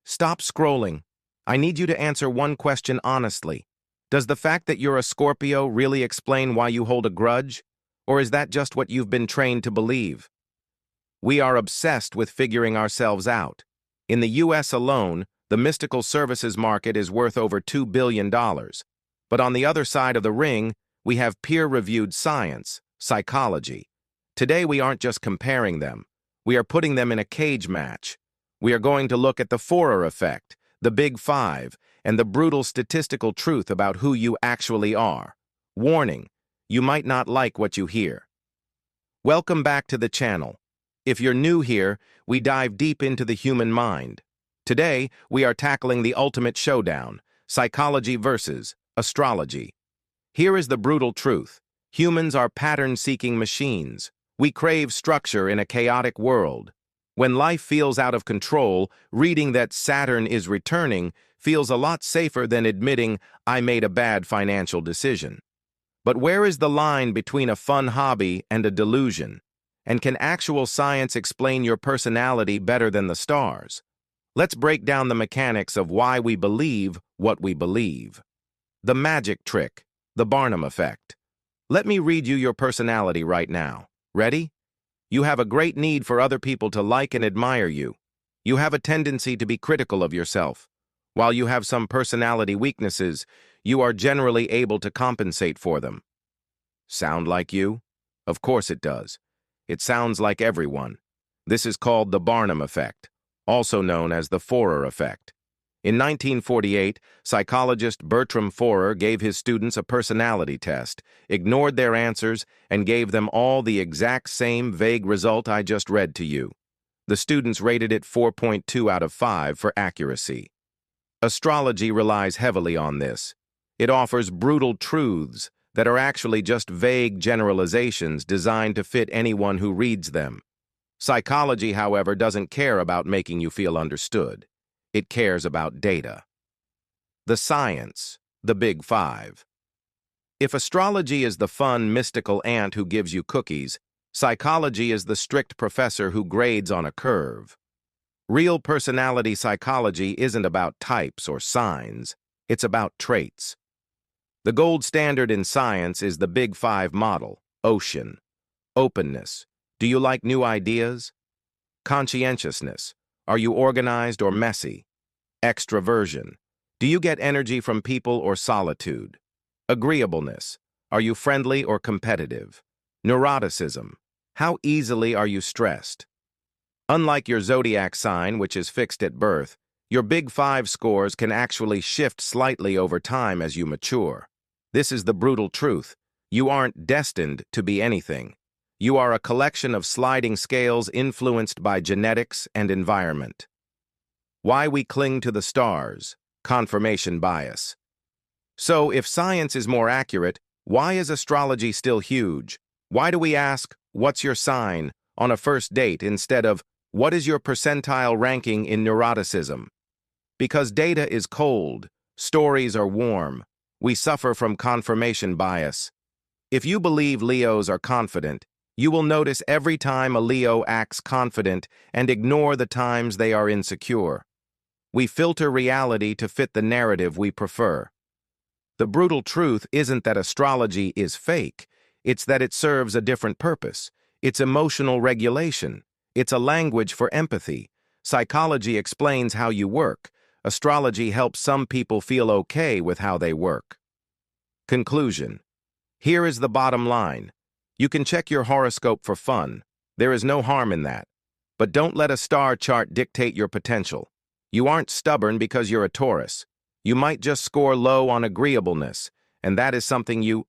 Stop scrolling. I need you to answer one question honestly. Does the fact that you're a Scorpio really explain why you hold a grudge? Or is that just what you've been trained to believe? We are obsessed with figuring ourselves out. In the US alone, the mystical services market is worth over $2 billion. But on the other side of the ring, we have peer-reviewed science, psychology. Today we aren't just comparing them. We are putting them in a cage match. We are going to look at the Forer effect, the Big Five, and the brutal statistical truth about who you actually are. Warning, you might not like what you hear. Welcome back to the channel. If you're new here, we dive deep into the human mind. Today, we are tackling the ultimate showdown, psychology versus astrology. Here is the brutal truth. Humans are pattern-seeking machines. We crave structure in a chaotic world. When life feels out of control, reading that Saturn is returning feels a lot safer than admitting I made a bad financial decision. But where is the line between a fun hobby and a delusion? And can actual science explain your personality better than the stars? Let's break down the mechanics of why we believe what we believe. The magic trick, the Barnum effect. Let me read you your personality right now. Ready? You have a great need for other people to like and admire you. You have a tendency to be critical of yourself. While you have some personality weaknesses, you are generally able to compensate for them. Sound like you? Of course it does. It sounds like everyone. This is called the Barnum effect, also known as the Forer effect. In 1948, psychologist Bertram Forer gave his students a personality test, ignored their answers, and gave them all the exact same vague result I just read to you. The students rated it 4.2 out of 5 for accuracy. Astrology relies heavily on this. It offers brutal truths that are actually just vague generalizations designed to fit anyone who reads them. Psychology, however, doesn't care about making you feel understood. It cares about data. The science, the Big Five. If astrology is the fun, mystical aunt who gives you cookies, psychology is the strict professor who grades on a curve. Real personality psychology isn't about types or signs. It's about traits. The gold standard in science is the Big Five model: ocean. Openness. Do you like new ideas? Conscientiousness. Are you organized or messy? Extroversion. Do you get energy from people or solitude? Agreeableness. Are you friendly or competitive? Neuroticism. How easily are you stressed? Unlike your zodiac sign, which is fixed at birth, your Big Five scores can actually shift slightly over time as you mature. This is the brutal truth. You aren't destined to be anything. You are a collection of sliding scales influenced by genetics and environment. Why we cling to the stars, confirmation bias. So, if science is more accurate, why is astrology still huge? Why do we ask, "What's your sign?" on a first date instead of, "What is your percentile ranking in neuroticism?" Because data is cold, stories are warm. We suffer from confirmation bias. If you believe Leos are confident, you will notice every time a Leo acts confident and ignore the times they are insecure. We filter reality to fit the narrative we prefer. The brutal truth isn't that astrology is fake, it's that it serves a different purpose. It's emotional regulation. It's a language for empathy. Psychology explains how you work. Astrology helps some people feel okay with how they work. Conclusion. Here is the bottom line. You can check your horoscope for fun. There is no harm in that. But don't let a star chart dictate your potential. You aren't stubborn because you're a Taurus. You might just score low on agreeableness, and that is something you